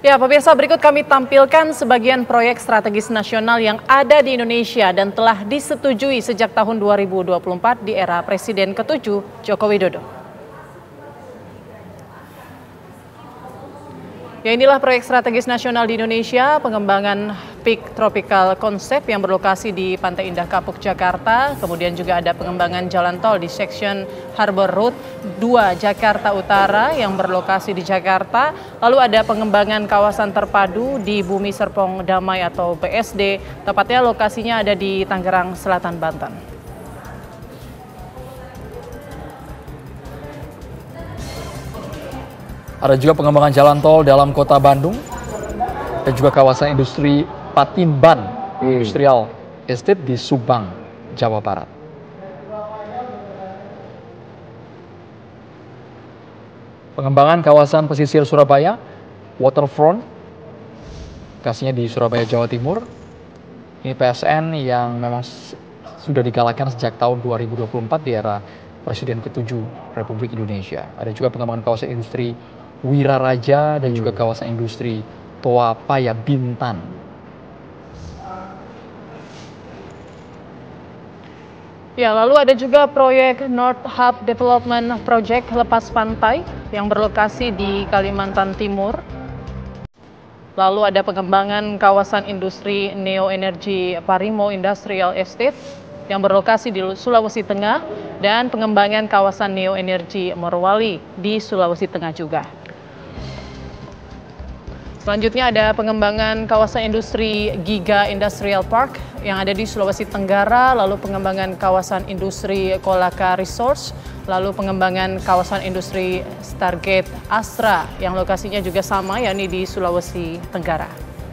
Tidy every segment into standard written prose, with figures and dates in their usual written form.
Ya, pemirsa, berikut kami tampilkan sebagian proyek strategis nasional yang ada di Indonesia dan telah disetujui sejak tahun 2024 di era Presiden ke-7 Joko Widodo. Ya, inilah proyek strategis nasional di Indonesia, pengembangan Peak Tropical Concept yang berlokasi di Pantai Indah Kapuk, Jakarta. Kemudian juga ada pengembangan jalan tol di section Harbor Road 2 Jakarta Utara yang berlokasi di Jakarta. Lalu ada pengembangan kawasan terpadu di Bumi Serpong Damai atau BSD, tepatnya lokasinya ada di Tangerang Selatan, Banten. Ada juga pengembangan jalan tol dalam kota Bandung dan juga kawasan industri Patimban Industrial Estate di Subang, Jawa Barat. Pengembangan kawasan pesisir Surabaya, Waterfront, lokasinya di Surabaya, Jawa Timur. Ini PSN yang memang sudah digalakan sejak tahun 2024 di era Presiden ke-7 Republik Indonesia. Ada juga pengembangan kawasan industri Wiraraja dan juga kawasan industri Toa Paya Bintan. Ya, lalu ada juga proyek North Hub Development Project Lepas Pantai yang berlokasi di Kalimantan Timur. Lalu ada pengembangan kawasan industri Neo Energy Parimo Industrial Estate yang berlokasi di Sulawesi Tengah dan pengembangan kawasan Neo Energy Morowali di Sulawesi Tengah juga. Selanjutnya ada pengembangan kawasan industri Giga Industrial Park yang ada di Sulawesi Tenggara, lalu pengembangan kawasan industri Kolaka Resource, lalu pengembangan kawasan industri Stargate Astra yang lokasinya juga sama yakni di Sulawesi Tenggara.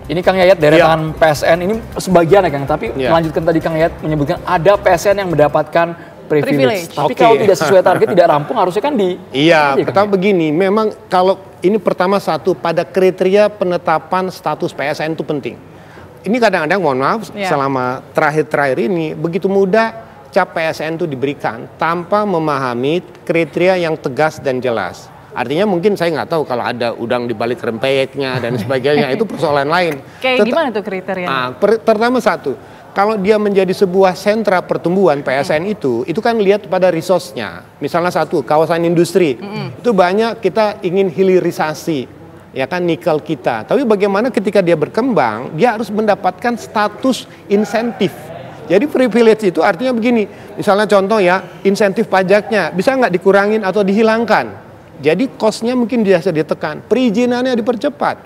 Ini Kang Yayat deretan PSN ini sebagian ya Kang, tapi melanjutkan tadi Kang Yayat menyebutkan ada PSN yang mendapatkan privilege. Tapi kalau tidak sesuai target, tidak rampung, harusnya kan di... Iya, pertama begini, memang kalau ini pertama satu, pada kriteria penetapan status PSN itu penting. Ini kadang-kadang, mohon maaf, selama terakhir-terakhir ini, begitu mudah cap PSN itu diberikan tanpa memahami kriteria yang tegas dan jelas. Artinya mungkin saya nggak tahu kalau ada udang di balik rempeyeknya dan sebagainya, itu persoalan lain. Kayak gimana tuh kriterianya? Pertama satu, kalau dia menjadi sebuah sentra pertumbuhan PSN itu kan lihat pada resource-nya. Misalnya satu, kawasan industri, itu banyak kita ingin hilirisasi, ya kan, nikel kita. Tapi bagaimana ketika dia berkembang, dia harus mendapatkan status insentif. Jadi privilege itu artinya begini, misalnya contoh ya, insentif pajaknya bisa nggak dikurangin atau dihilangkan. Jadi cost-nya mungkin bisa ditekan, perizinannya dipercepat,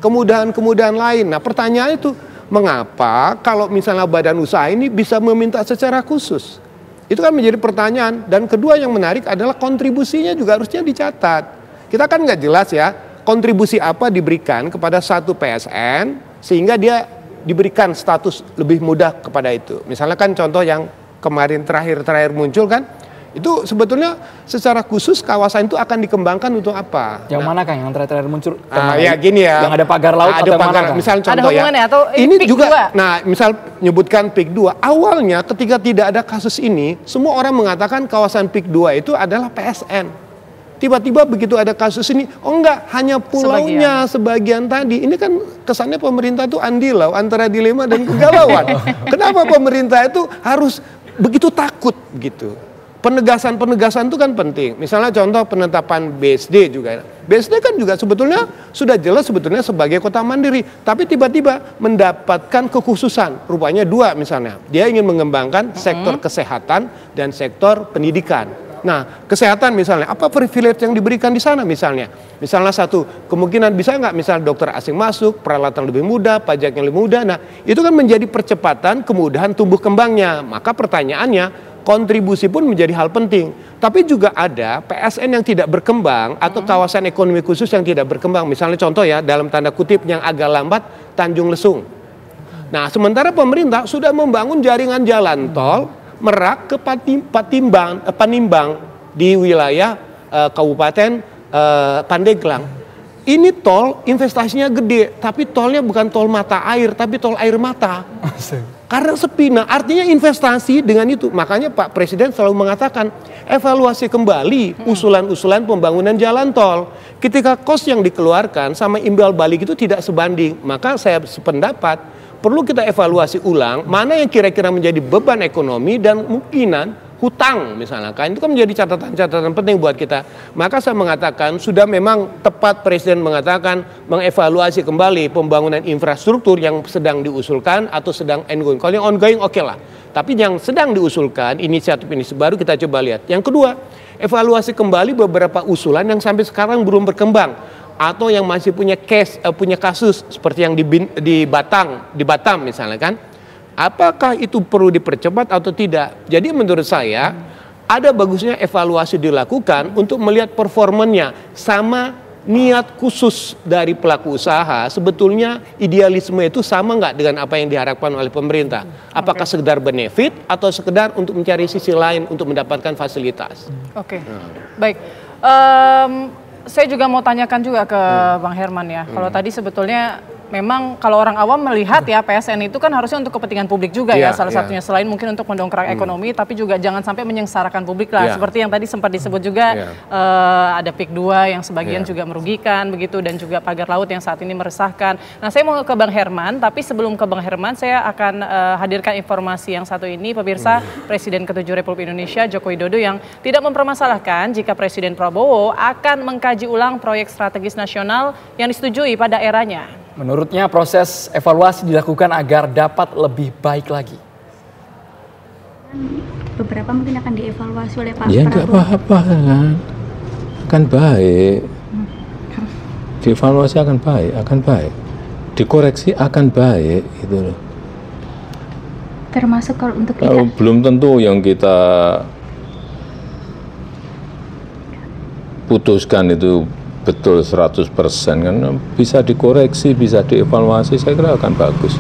kemudahan-kemudahan lain. Nah pertanyaannya itu, mengapa kalau misalnya badan usaha ini bisa meminta secara khusus? Itu kan menjadi pertanyaan. Dan kedua yang menarik adalah kontribusinya juga harusnya dicatat. Kita kan nggak jelas ya, kontribusi apa diberikan kepada satu PSN sehingga dia diberikan status lebih mudah kepada itu. Misalnya kan contoh yang kemarin terakhir muncul kan, itu sebetulnya secara khusus kawasan itu akan dikembangkan untuk apa? Yang mana Kang yang terakhir muncul? Ya gini ya. Yang ada pagar laut ada atau pagar, mana? Misalnya contoh ada hubungannya ya. Atau ini juga. 2? Nah, misal menyebutkan PIK 2. Awalnya ketika tidak ada kasus ini, semua orang mengatakan kawasan PIK 2 itu adalah PSN. Tiba-tiba begitu ada kasus ini, oh enggak, hanya pulaunya sebagian tadi. Ini kan kesannya pemerintah itu andilau antara dilema dan kegalauan. Kenapa pemerintah itu harus begitu takut gitu? Penegasan itu kan penting. Misalnya contoh penetapan BSD juga. BSD kan juga sebetulnya sudah jelas sebetulnya sebagai kota mandiri. Tapi tiba-tiba mendapatkan kekhususan. Rupanya dua misalnya. Dia ingin mengembangkan sektor kesehatan dan sektor pendidikan. Nah kesehatan misalnya, apa privilege yang diberikan di sana misalnya? Misalnya satu, kemungkinan bisa nggak misalnya dokter asing masuk, peralatan lebih mudah, pajaknya lebih mudah. Nah itu kan menjadi percepatan kemudahan tumbuh kembangnya. Maka pertanyaannya, kontribusi pun menjadi hal penting. Tapi juga ada PSN yang tidak berkembang atau kawasan ekonomi khusus yang tidak berkembang. Misalnya contoh ya, dalam tanda kutip yang agak lambat, Tanjung Lesung. Nah sementara pemerintah sudah membangun jaringan jalan tol Merak ke Panimbang di wilayah Kabupaten Pandeglang. Ini tol investasinya gede, tapi tolnya bukan tol mata air, tapi tol air mata. Karena sepi. Nah, artinya investasi dengan itu. Makanya Pak Presiden selalu mengatakan evaluasi kembali usulan-usulan pembangunan jalan tol. Ketika kos yang dikeluarkan sama imbal balik itu tidak sebanding, maka saya sependapat perlu kita evaluasi ulang mana yang kira-kira menjadi beban ekonomi dan kemungkinan hutang misalnya, kan itu kan menjadi catatan-catatan penting buat kita. Maka saya mengatakan sudah memang tepat Presiden mengatakan mengevaluasi kembali pembangunan infrastruktur yang sedang diusulkan atau sedang ongoing. Kalau yang ongoing oke lah, tapi yang sedang diusulkan inisiatif ini baru kita coba lihat. Yang kedua, evaluasi kembali beberapa usulan yang sampai sekarang belum berkembang atau yang masih punya kasus seperti yang di Batam misalnya kan. Apakah itu perlu dipercepat atau tidak? Jadi menurut saya ada bagusnya evaluasi dilakukan untuk melihat performanya sama niat khusus dari pelaku usaha. Sebetulnya idealisme itu sama nggak dengan apa yang diharapkan oleh pemerintah? Apakah sekedar benefit atau sekedar untuk mencari sisi lain untuk mendapatkan fasilitas? Oke, baik. Saya juga mau tanyakan juga ke Bang Herman ya. Kalau tadi sebetulnya memang kalau orang awam melihat ya PSN itu kan harusnya untuk kepentingan publik juga ya salah satunya selain mungkin untuk mendongkrak ekonomi tapi juga jangan sampai menyengsarakan publik lah seperti yang tadi sempat disebut juga ada PIK 2 yang sebagian juga merugikan begitu dan juga pagar laut yang saat ini meresahkan. Nah saya mau ke Bang Herman tapi sebelum ke Bang Herman saya akan hadirkan informasi yang satu ini pemirsa. Presiden ke-7 Republik Indonesia Joko Widodo yang tidak mempermasalahkan jika Presiden Prabowo akan mengkaji ulang proyek strategis nasional yang disetujui pada eranya. Menurutnya proses evaluasi dilakukan agar dapat lebih baik lagi. Beberapa mungkin akan dievaluasi oleh Pak Prabowo. Ya nggak apa-apa kan baik. Dievaluasi akan baik. Dikoreksi akan baik gitu loh. Termasuk kalau untuk kalau belum tentu yang kita putuskan itu betul 100% kan, bisa dikoreksi, bisa dievaluasi, saya kira akan bagus.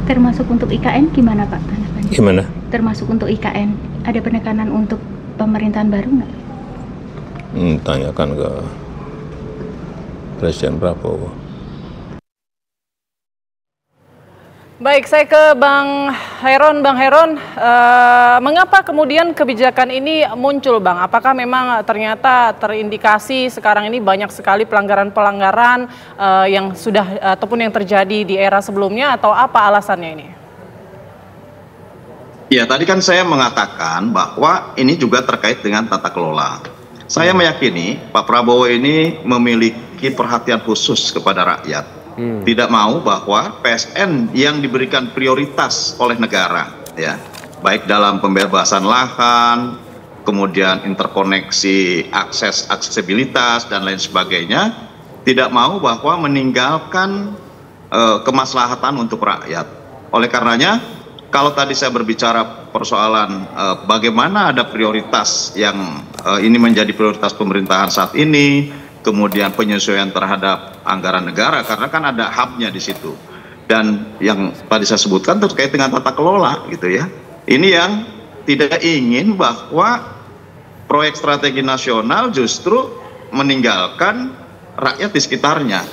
Termasuk untuk IKN gimana Pak? Gimana? Termasuk untuk IKN, ada penekanan untuk pemerintahan baru nggak? Tanyakan ke Presiden Prabowo. Baik, saya ke Bang Heron. Bang Heron, mengapa kemudian kebijakan ini muncul, Bang? Apakah memang ternyata terindikasi sekarang ini banyak sekali pelanggaran-pelanggaran yang sudah ataupun yang terjadi di era sebelumnya, atau apa alasannya ini? Ya, tadi kan saya mengatakan bahwa ini juga terkait dengan tata kelola. Saya meyakini Pak Prabowo ini memiliki perhatian khusus kepada rakyat. Tidak mau bahwa PSN yang diberikan prioritas oleh negara, ya, baik dalam pembebasan lahan, kemudian interkoneksi, aksesibilitas dan lain sebagainya, tidak mau bahwa meninggalkan kemaslahatan untuk rakyat. Oleh karenanya, kalau tadi saya berbicara persoalan bagaimana ada prioritas yang ini menjadi prioritas pemerintahan saat ini, kemudian penyesuaian terhadap anggaran negara karena kan ada hubnya di situ, dan yang tadi saya sebutkan terkait dengan tata kelola gitu ya. Ini yang tidak ingin bahwa proyek strategi nasional justru meninggalkan rakyat di sekitarnya.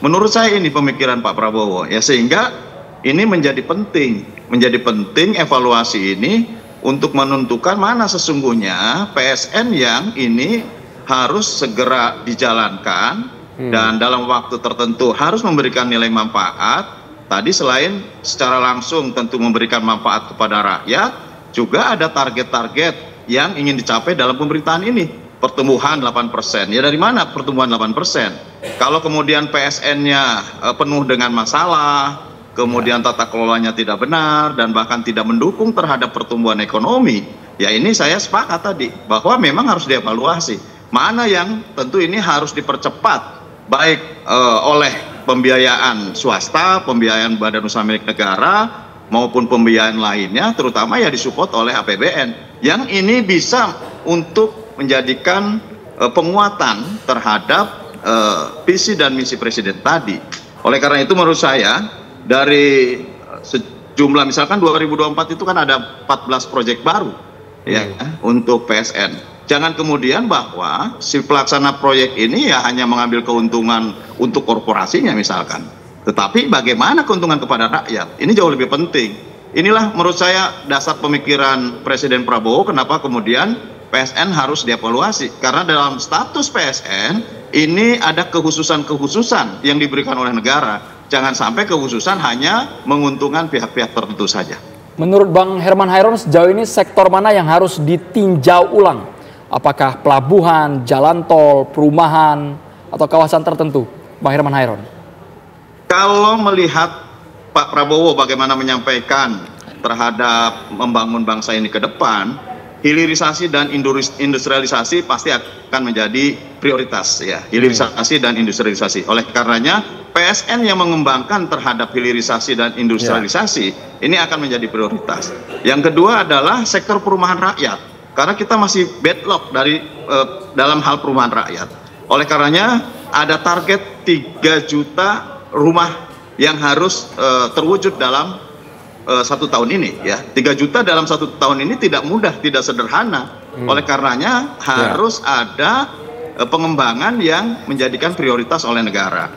Menurut saya ini pemikiran Pak Prabowo ya, sehingga ini menjadi penting evaluasi ini untuk menentukan mana sesungguhnya PSN yang ini harus segera dijalankan dan dalam waktu tertentu harus memberikan nilai manfaat. Tadi selain secara langsung tentu memberikan manfaat kepada rakyat, juga ada target-target yang ingin dicapai dalam pemerintahan ini. Pertumbuhan 8%. Ya dari mana pertumbuhan 8%? Kalau kemudian PSN-nya penuh dengan masalah, kemudian tata kelolanya tidak benar dan bahkan tidak mendukung terhadap pertumbuhan ekonomi, ya ini saya sepakat tadi bahwa memang harus dievaluasi. Mana yang tentu ini harus dipercepat, baik oleh pembiayaan swasta, pembiayaan badan usaha milik negara, maupun pembiayaan lainnya, terutama ya disupport oleh APBN, yang ini bisa untuk menjadikan penguatan terhadap visi dan misi Presiden tadi. Oleh karena itu menurut saya, dari sejumlah misalkan 2024 itu kan ada 14 proyek baru ya untuk PSN. Jangan kemudian bahwa si pelaksana proyek ini ya hanya mengambil keuntungan untuk korporasinya misalkan. Tetapi bagaimana keuntungan kepada rakyat? Ini jauh lebih penting. Inilah menurut saya dasar pemikiran Presiden Prabowo kenapa kemudian PSN harus dievaluasi. Karena dalam status PSN ini ada kekhususan-kekhususan yang diberikan oleh negara. Jangan sampai kekhususan hanya menguntungkan pihak-pihak tertentu saja. Menurut Bang Herman Hairon, sejauh ini sektor mana yang harus ditinjau ulang? Apakah pelabuhan, jalan tol, perumahan, atau kawasan tertentu? Bang Herman Hairon. Kalau melihat Pak Prabowo bagaimana menyampaikan terhadap membangun bangsa ini ke depan, hilirisasi dan industrialisasi pasti akan menjadi prioritas ya. Hilirisasi dan industrialisasi. Oleh karenanya PSN yang mengembangkan terhadap hilirisasi dan industrialisasi ini akan menjadi prioritas. Yang kedua adalah sektor perumahan rakyat. Karena kita masih backlog dari dalam hal perumahan rakyat. Oleh karenanya ada target 3 juta rumah yang harus terwujud dalam 1 tahun ini ya. 3 juta dalam 1 tahun ini tidak mudah, tidak sederhana. Oleh karenanya harus ada pengembangan yang menjadikan prioritas oleh negara.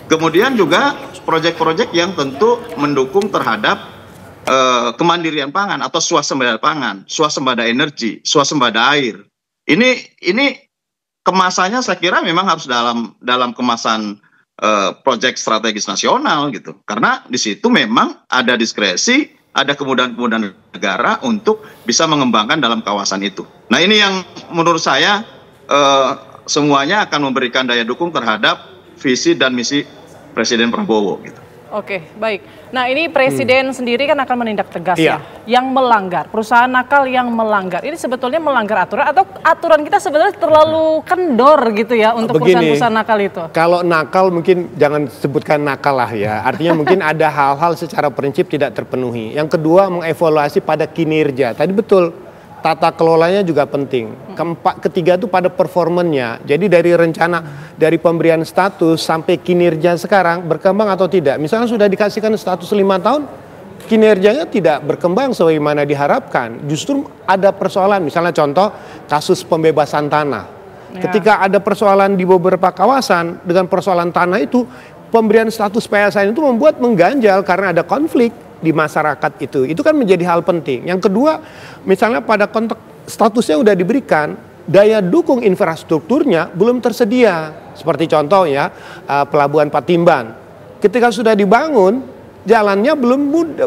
Kemudian juga proyek-proyek yang tentu mendukung terhadap kemandirian pangan atau swasembada pangan, swasembada energi, swasembada air. Ini kemasannya saya kira memang harus dalam kemasan proyek strategis nasional gitu. Karena di situ memang ada diskresi, ada kemudahan-kemudahan negara untuk bisa mengembangkan dalam kawasan itu. Nah, ini yang menurut saya semuanya akan memberikan daya dukung terhadap visi dan misi Presiden Prabowo gitu. Oke, baik. Nah, ini Presiden sendiri kan akan menindak tegas ya, yang melanggar, perusahaan nakal yang melanggar. Ini sebetulnya melanggar aturan atau aturan kita sebenarnya terlalu kendor gitu ya untuk perusahaan-perusahaan nakal itu? Kalau nakal mungkin jangan sebutkan nakal lah ya. Artinya mungkin ada hal-hal secara prinsip tidak terpenuhi. Yang kedua mengevaluasi pada kinerja. Tadi betul. Tata kelolanya juga penting. Ketiga itu pada performanya. Jadi dari rencana, dari pemberian status sampai kinerja sekarang berkembang atau tidak. Misalnya sudah dikasihkan status 5 tahun, kinerjanya tidak berkembang sebagaimana diharapkan. Justru ada persoalan, misalnya contoh kasus pembebasan tanah. Ketika ada persoalan di beberapa kawasan dengan persoalan tanah itu, pemberian status PSN itu membuat mengganjal karena ada konflik di masyarakat itu kan menjadi hal penting. Yang kedua, misalnya pada konteks statusnya udah diberikan, daya dukung infrastrukturnya belum tersedia. Seperti contoh ya, Pelabuhan Patimban. Ketika sudah dibangun, jalannya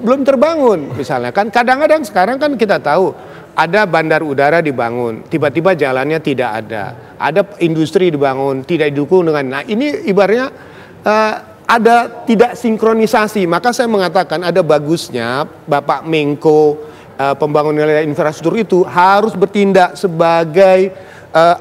belum terbangun. Misalnya kan kadang-kadang sekarang kan kita tahu ada bandar udara dibangun, tiba-tiba jalannya tidak ada. Ada industri dibangun, tidak didukung dengan. Nah, ini ibaratnya ada tidak sinkronisasi. Maka saya mengatakan ada bagusnya Bapak Menko pembangunan infrastruktur itu harus bertindak sebagai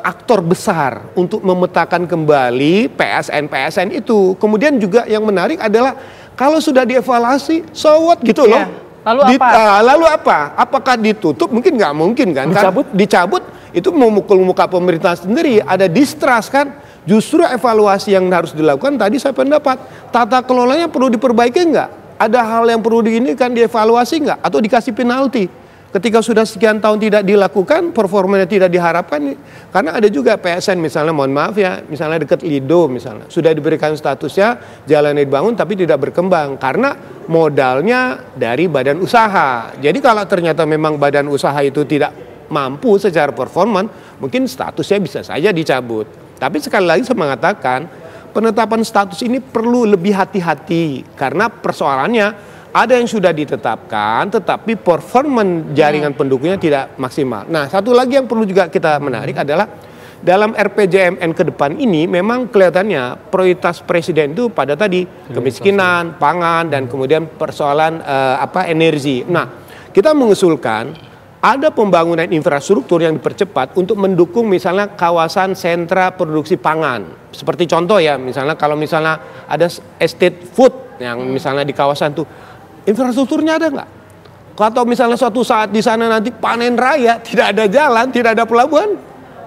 aktor besar untuk memetakan kembali PSN itu. Kemudian juga yang menarik adalah kalau sudah dievaluasi, so what gitu loh. Lalu apa? Apakah ditutup? Mungkin nggak mungkin kan? Dicabut itu memukul muka pemerintah sendiri. Ada distrust kan? Justru evaluasi yang harus dilakukan tadi saya pendapat tata kelolanya perlu diperbaiki nggak? Ada hal yang perlu dievaluasi nggak? Atau dikasih penalti? Ketika sudah sekian tahun tidak dilakukan, performanya tidak diharapkan. Karena ada juga PSN misalnya, mohon maaf ya, misalnya dekat Lido misalnya, sudah diberikan statusnya, jalannya dibangun tapi tidak berkembang karena modalnya dari badan usaha. Jadi kalau ternyata memang badan usaha itu tidak mampu secara performan, mungkin statusnya bisa saja dicabut. Tapi sekali lagi saya mengatakan penetapan status ini perlu lebih hati-hati karena persoalannya ada yang sudah ditetapkan tetapi performan jaringan pendukungnya tidak maksimal. Nah, satu lagi yang perlu juga kita menarik adalah dalam RPJMN ke depan ini memang kelihatannya prioritas Presiden itu pada tadi kemiskinan, pangan dan kemudian persoalan energi. Nah, kita mengusulkan ada pembangunan infrastruktur yang dipercepat untuk mendukung misalnya kawasan sentra produksi pangan. Seperti contoh ya, misalnya kalau misalnya ada estate food yang misalnya di kawasan itu, infrastrukturnya ada nggak? Atau misalnya suatu saat di sana nanti panen raya, tidak ada jalan, tidak ada pelabuhan,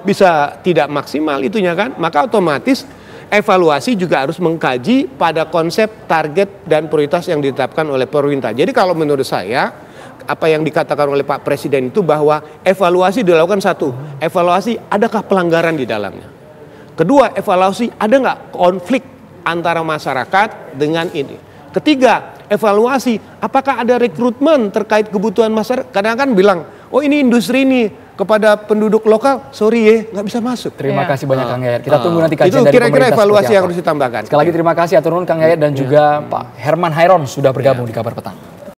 bisa tidak maksimal itunya kan? Maka otomatis evaluasi juga harus mengkaji pada konsep target dan prioritas yang ditetapkan oleh pemerintah. Jadi kalau menurut saya, apa yang dikatakan oleh Pak Presiden itu bahwa evaluasi dilakukan satu, evaluasi adakah pelanggaran di dalamnya. Kedua, evaluasi ada nggak konflik antara masyarakat dengan ini. Ketiga, evaluasi apakah ada rekrutmen terkait kebutuhan masyarakat. Kadang-kadang bilang, oh ini industri ini kepada penduduk lokal, sorry ya, nggak bisa masuk. Terima kasih banyak Kang Yayat. Kita tunggu nanti kajian itu dari kira-kira pemerintah evaluasi yang harus ditambahkan. Sekali lagi terima kasih atur nuhun Kang Yayat dan juga Pak Herman Hairon sudah bergabung di Kabar Petang.